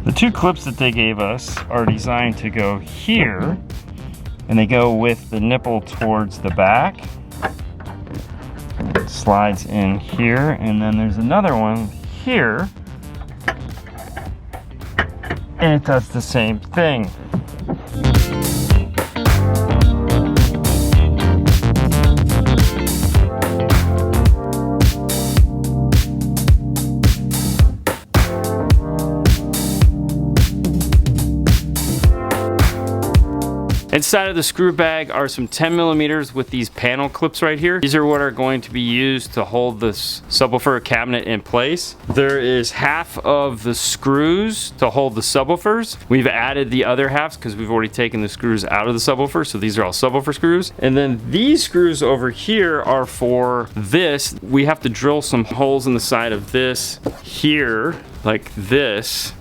The two clips that they gave us are designed to go here, and they go with the nipple towards the back. It slides in here, and then there's another one here, and it does the same thing. Inside of the screw bag are some 10 millimeters with these panel clips right here. These are what are going to be used to hold this subwoofer cabinet in place. There is half of the screws to hold the subwoofers. We've added the other halves because we've already taken the screws out of the subwoofer, so these are all subwoofer screws. And then these screws over here are for this. We have to drill some holes in the side of this here, like this.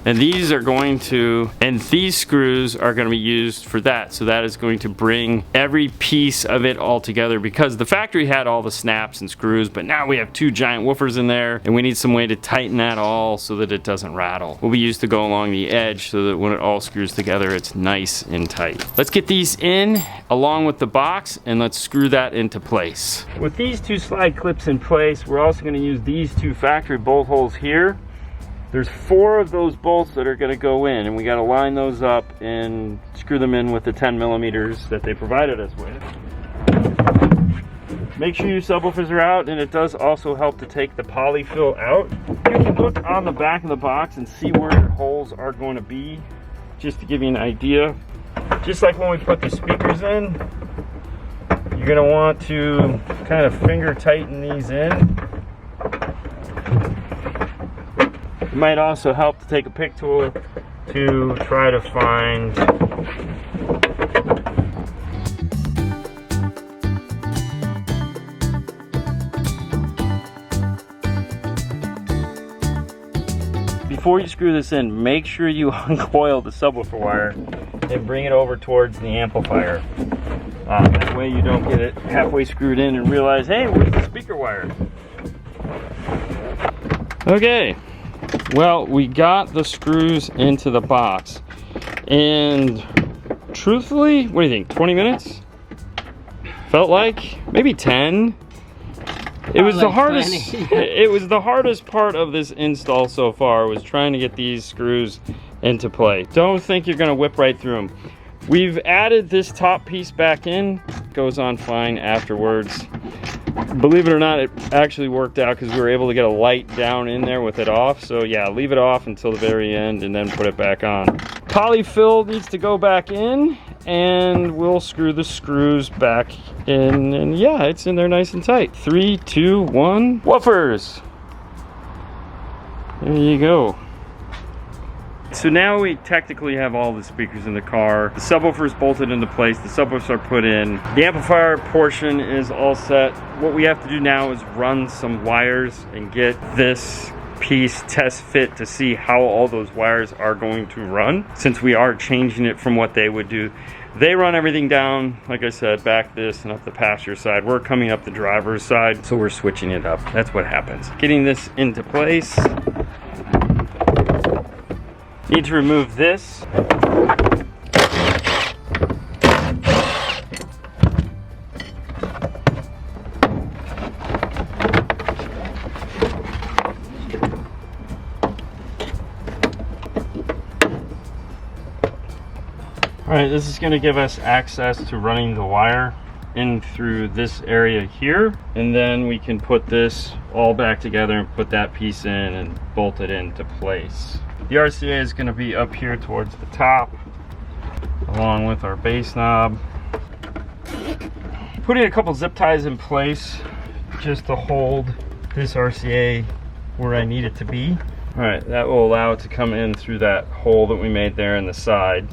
And these are going to, and these screws are going to be used for that. So that is going to bring every piece of it all together, because the factory had all the snaps and screws, but now we have two giant woofers in there and we need some way to tighten that all so that it doesn't rattle. Will be used to go along the edge so that when it all screws together, it's nice and tight. Let's get these in along with the box and let's screw that into place. With these two slide clips in place, we're also going to use these two factory bolt holes here. There's 4 of those bolts that are going to go in, and we got to line those up and screw them in with the 10 millimeters that they provided us with. Make sure your subwoofers are out, and it does also help to take the polyfill out. You can look on the back of the box and see where your holes are going to be, just to give you an idea. Just like when we put the speakers in, you're going to want to kind of finger tighten these in. It might also help to take a pick tool to try to find before you screw this in, make sure you uncoil the subwoofer wire and bring it over towards the amplifier. That way you don't get it halfway screwed in and realize, hey, where's the speaker wire? Okay. Well, we got the screws into the box, and truthfully, what do you think, 20 minutes? Felt like maybe 10. It was the hardest. It was the hardest part of this install so far, was trying to get these screws into play. Don't think you're going to whip right through them. We've added this top piece back in. Goes on fine afterwards. Believe it or not, it actually worked out because we were able to get a light down in there with it off. So yeah, leave it off until the very end and then put it back on. Polyfill needs to go back in, and we'll screw the screws back in, and yeah, it's in there nice and tight. 3, 2, 1, woofers! There you go. So now we technically have all the speakers in the car. The subwoofer is bolted into place. The subwoofers are put in. The amplifier portion is all set. What we have to do now is run some wires and get this piece test fit to see how all those wires are going to run, since we are changing it from what they would do. They run everything down, like I said, back this and up the passenger side. We're coming up the driver's side, so we're switching it up. That's what happens. Getting this into place. Need to remove this. Alright, this is going to give us access to running the wire in through this area here, and then we can put this all back together and put that piece in and bolt it into place. The RCA is going to be up here towards the top, along with our bass knob. Putting a couple zip ties in place just to hold this RCA where I need it to be. Alright, that will allow it to come in through that hole that we made there in the side,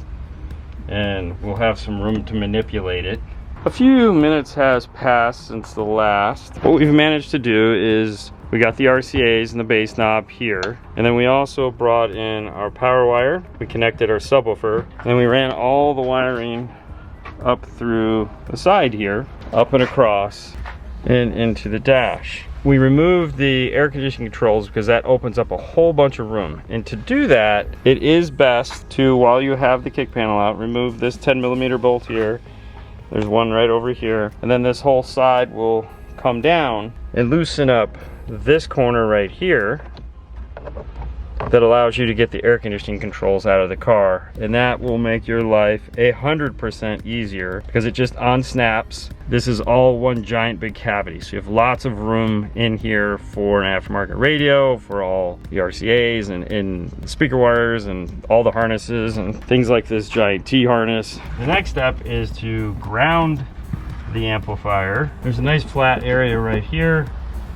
and we'll have some room to manipulate it. A few minutes has passed since the last. What we've managed to do is we got the RCAs and the bass knob here, and then we also brought in our power wire. We connected our subwoofer, and then we ran all the wiring up through the side here, up and across and into the dash. we removed the air conditioning controls because that opens up a whole bunch of room. And to do that, it is best to, while you have the kick panel out, remove this 10mm bolt here. There's one right over here. And then this whole side will come down and loosen up this corner right here that allows you to get the air conditioning controls out of the car, and that will make your life 100% easier because it just unsnaps. This is all one giant big cavity, so you have lots of room in here for an aftermarket radio, for all the RCAs and speaker wires and all the harnesses and things like this giant T-harness. The next step is to ground the amplifier. There's a nice flat area right here.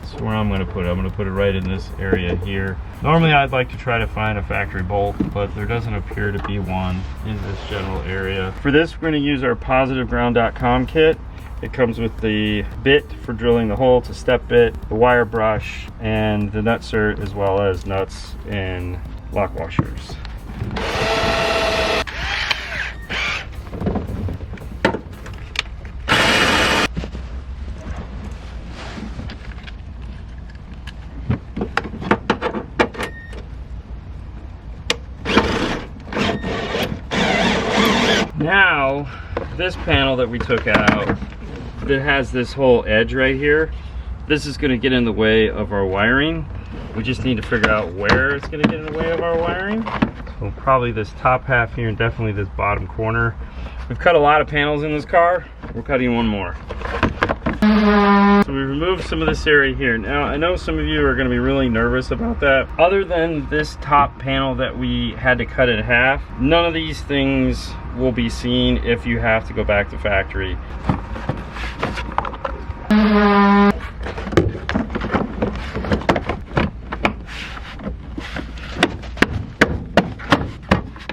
That's where I'm going to put it. I'm going to put it right in this area here. Normally I'd like to try to find a factory bolt, but there doesn't appear to be one in this general area. For this, we're going to use our positiveground.com kit. It comes with the bit for drilling the hole, it's a step bit, the wire brush, and the nutsert, as well as nuts and lock washers. Now, this panel that we took out, that has this whole edge right here, this is going to get in the way of our wiring. We just need to figure out where it's going to get in the way of our wiring. So probably this top half here and definitely this bottom corner. We've cut a lot of panels in this car. We're cutting one more. So we removed some of this area here. Now, I know some of you are going to be really nervous about that. Other than this top panel that we had to cut in half, none of these things will be seen if you have to go back to factory.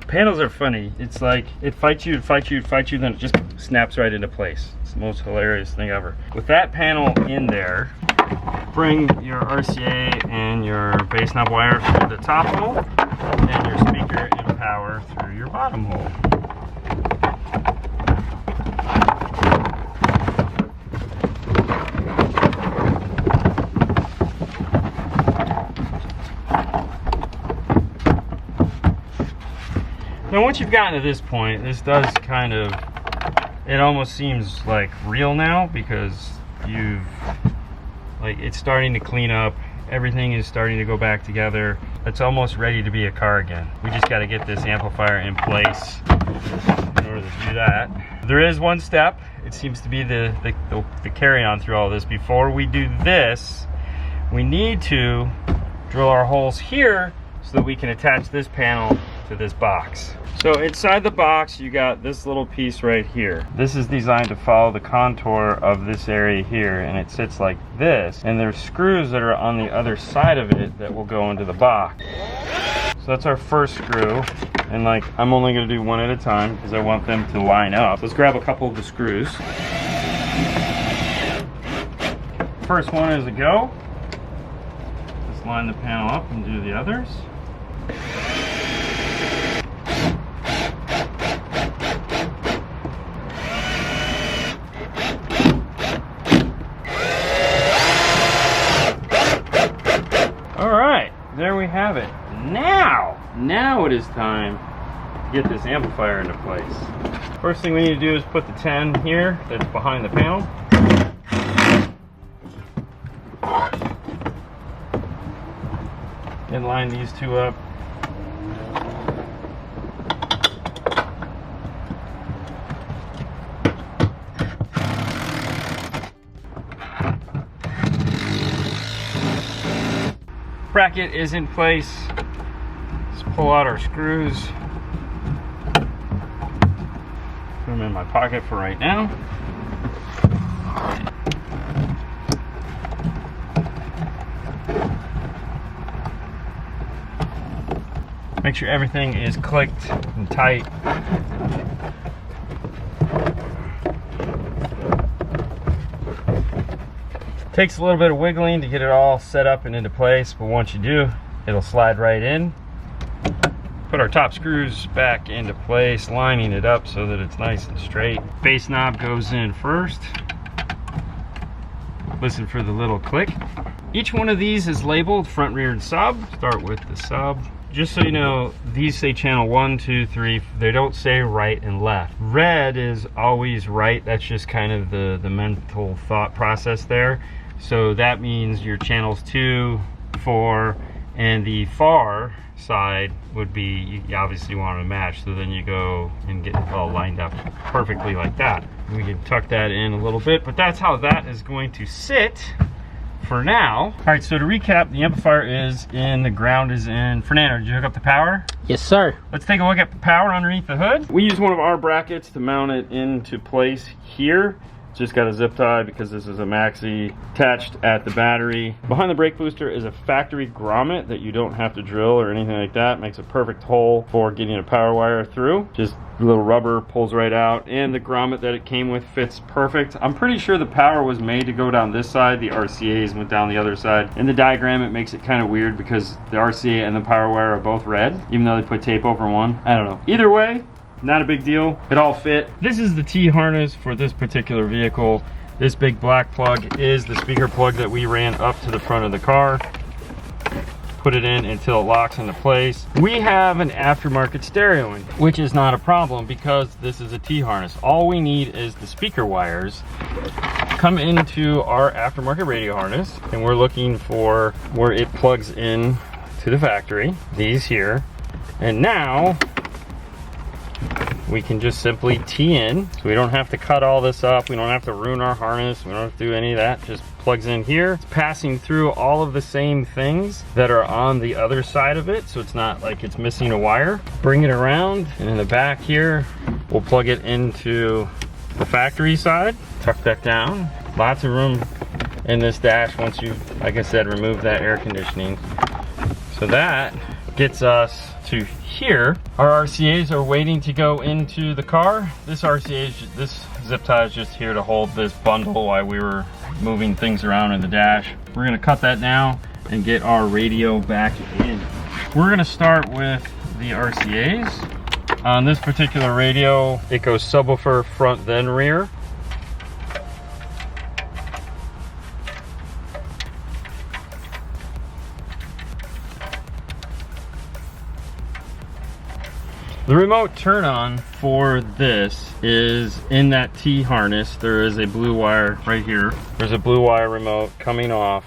Panels are funny. It's like it fights you, then it just snaps right into place. It's the most hilarious thing ever. With that panel in there, bring your RCA and your bass knob wire through the top hole and your speaker and power through your bottom hole. Now once you've gotten to this point, this does kind of, it almost seems like real now because it's starting to clean up. Everything is starting to go back together. It's almost ready to be a car again. We just got to get this amplifier in place in order to do that. There is one step. It seems to be the carry-on through all this. Before we do this, we need to drill our holes here so that we can attach this panel to this box. So inside the box you got this little piece right here. This is designed to follow the contour of this area here, and it sits like this, and there's screws that are on the other side of it that will go into the box. So that's our first screw, and I'm only going to do one at a time because I want them to line up. Let's grab a couple of the screws. First one is a go. Let's line the panel up and do the others. There we have it. Now it is time to get this amplifier into place. First thing we need to do is put the 10 here that's behind the panel. And line these two up. Bracket is in place. Let's pull out our screws. Put them in my pocket for right now. Make sure everything is clicked and tight. Takes a little bit of wiggling to get it all set up and into place, but once you do, it'll slide right in. Put our top screws back into place, lining it up so that it's nice and straight. Bass knob goes in first. Listen for the little click. Each one of these is labeled front, rear, and sub. Start with the sub. Just so you know, these say channel 1, 2, 3. They don't say right and left. Red is always right. That's just kind of the mental thought process there. So that means your channels 2, 4, and the far side would be, you obviously want to match. So then you go and get it all lined up perfectly like that. We can tuck that in a little bit, but that's how that is going to sit for now. All right, so to recap, the amplifier is in, the ground is in. Fernando, did you hook up the power? Yes, sir. Let's take a look at the power underneath the hood. We use one of our brackets to mount it into place here. Just got a zip tie because this is a maxi attached at the battery. Behind the brake booster is a factory grommet that you don't have to drill or anything like that. Makes a perfect hole for getting a power wire through. Just a little rubber pulls right out, and the grommet that it came with fits perfect. I'm pretty sure the power was made to go down this side. The RCAs went down the other side. In the diagram, it makes it kind of weird because the RCA and the power wire are both red, even though they put tape over one. I don't know. Either way, not a big deal. It all fit. This is the T-harness for this particular vehicle. This big black plug is the speaker plug that we ran up to the front of the car. Put it in until it locks into place. We have an aftermarket stereo in, which is not a problem because this is a T-harness. All we need is the speaker wires come into our aftermarket radio harness, and we're looking for where it plugs in to the factory, these here. And now we can just simply tee in, so we don't have to cut all this up. We don't have to ruin our harness. We don't have to do any of that. Just plugs in here. It's passing through all of the same things that are on the other side of it, so it's not like it's missing a wire. Bring it around, and in the back here, we'll plug it into the factory side. Tuck that down. Lots of room in this dash once you, like I said, remove that air conditioning. So that gets us to here. Our RCAs are waiting to go into the car. This zip tie is just here to hold this bundle while we were moving things around in the dash. We're gonna cut that now and get our radio back in. We're gonna start with the RCAs. On this particular radio, it goes subwoofer front then rear. The remote turn on for this is in that T-harness. There is a blue wire right here. There's a blue wire remote coming off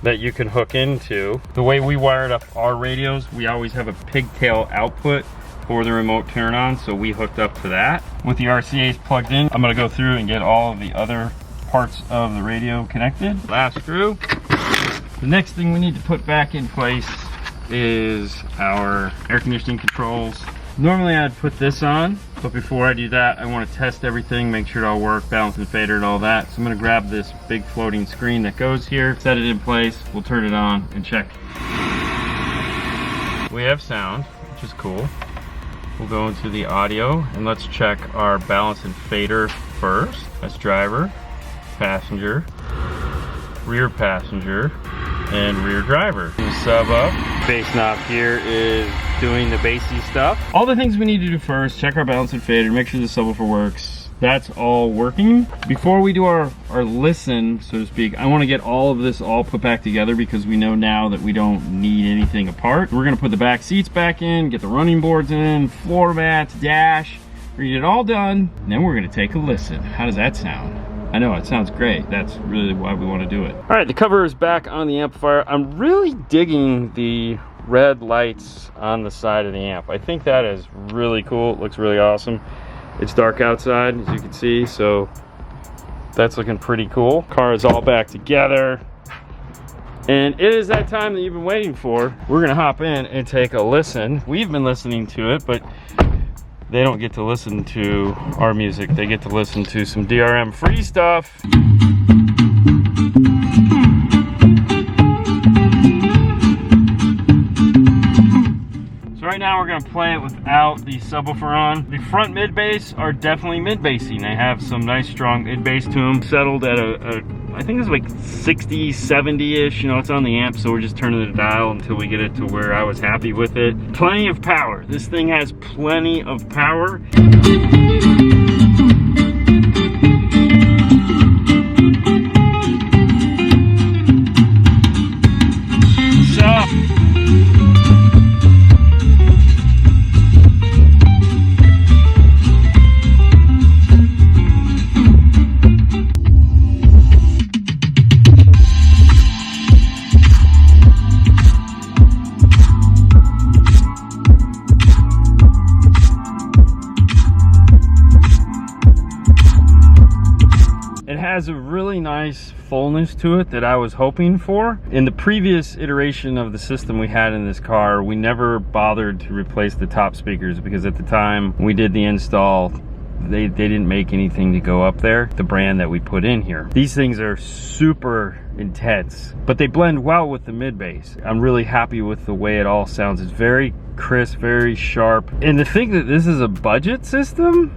that you can hook into. The way we wired up our radios, we always have a pigtail output for the remote turn on, so we hooked up to that. With the RCAs plugged in, I'm gonna go through and get all of the other parts of the radio connected. Last screw. The next thing we need to put back in place is our air conditioning controls. Normally I'd put this on, but before I do that, I want to test everything, make sure it all works, balance and fader and all that. So I'm going to grab this big floating screen that goes here, set it in place, we'll turn it on and check. We have sound, which is cool. We'll go into the audio and let's check our balance and fader first. That's driver, passenger, rear passenger, and rear driver. The sub up. Bass knob here is doing the bassy stuff. All the things we need to do first, check our balance and fader, make sure the subwoofer works. That's all working. Before we do our listen, so to speak, I want to get all of this all put back together because we know now that we don't need anything apart. We're going to put the back seats back in, get the running boards in, floor mats, dash. We're going to get it all done, and then we're going to take a listen. How does that sound? I know, it sounds great. That's really why we want to do it. All right, the cover is back on the amplifier. I'm really digging the red lights on the side of the amp. I think that is really cool. It looks really awesome. It's dark outside, as you can see, so that's looking pretty cool. Car is all back together. And it is that time that you've been waiting for. We're gonna hop in and take a listen. We've been listening to it, but they don't get to listen to our music. They get to listen to some DRM free stuff. So right now we're gonna play it without the subwoofer on. The front mid bass are definitely mid bassing. They have some nice strong mid bass to them. Settled at I think it's like 60, 70-ish, you know, it's on the amp, so we're just turning the dial until we get it to where I was happy with it. Plenty of power. This thing has plenty of power. has a really nice fullness to it that I was hoping for. In the previous iteration of the system we had in this car, we never bothered to replace the top speakers because at the time we did the install, they didn't make anything to go up there, the brand that we put in here. These things are super intense, but they blend well with the mid bass. I'm really happy with the way it all sounds. It's very crisp, very sharp. And to think that this is a budget system,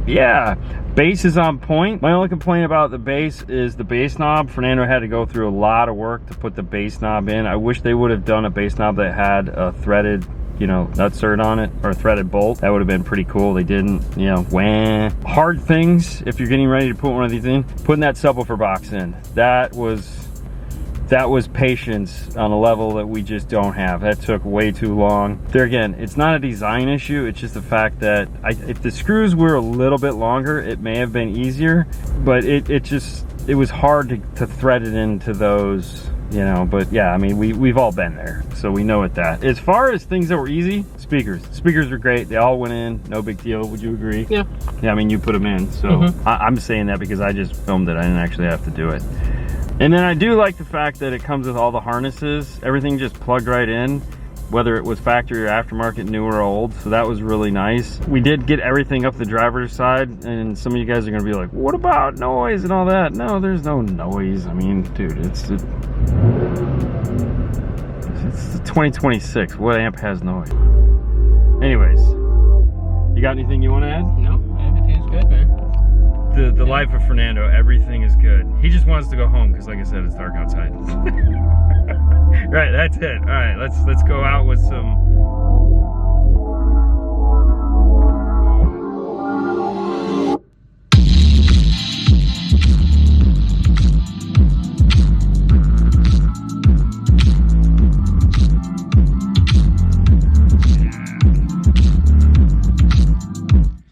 yeah, bass is on point. My only complaint about the bass is the bass knob. Fernando had to go through a lot of work to put the bass knob in. I wish they would have done a bass knob that had a threaded, you know, nutsert on it, or a threaded bolt. That would have been pretty cool. They didn't, you know, wah. Hard things, if you're getting ready to put one of these in, putting that subwoofer box in. That was patience on a level that we just don't have. That took way too long. There again, it's not a design issue, it's just the fact that if the screws were a little bit longer, it may have been easier, but it was hard to thread it into those, you know. But yeah, I mean, we've all been there, so we know it. That as far as things that were easy, speakers are great. They all went in, no big deal. Would you agree? Yeah, I mean, you put them in, so I'm saying that because I just filmed it. I didn't actually have to do it. And then I do like the fact that it comes with all the harnesses, everything just plugged right in, whether it was factory or aftermarket, new or old. So that was really nice. We did get everything up the driver's side, and some of you guys are gonna be like, what about noise and all that? No, there's no noise. I mean, dude, it's 2026. What amp has noise? Anyways, you got anything you want to add? No, everything's good, man. The life of Fernando, everything is good. He just wants to go home because, like I said, it's dark outside. Right, that's it. All right, let's go out with some.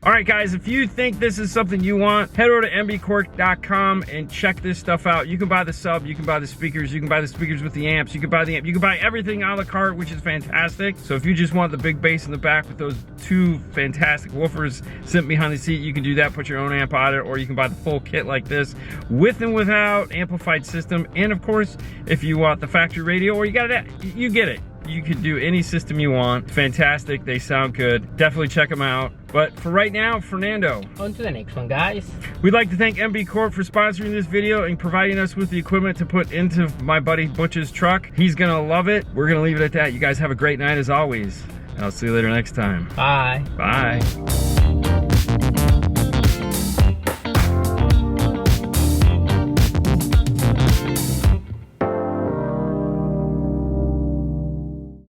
Alright guys, if you think this is something you want, head over to mbquart.com and check this stuff out. You can buy the sub, you can buy the speakers, you can buy the speakers with the amps, you can buy the amp, you can buy everything a la carte, which is fantastic. So if you just want the big bass in the back with those two fantastic woofers sitting behind the seat, you can do that, put your own amp on it, or you can buy the full kit like this, with and without amplified system. And of course, if you want the factory radio, or you got it, you get it. You can do any system you want. Fantastic, they sound good. Definitely check them out. But for right now, Fernando. On to the next one, guys. We'd like to thank Mb Quart for sponsoring this video and providing us with the equipment to put into my buddy Butch's truck. He's gonna love it. We're gonna leave it at that. You guys have a great night as always. I'll see you later next time. Bye. Bye.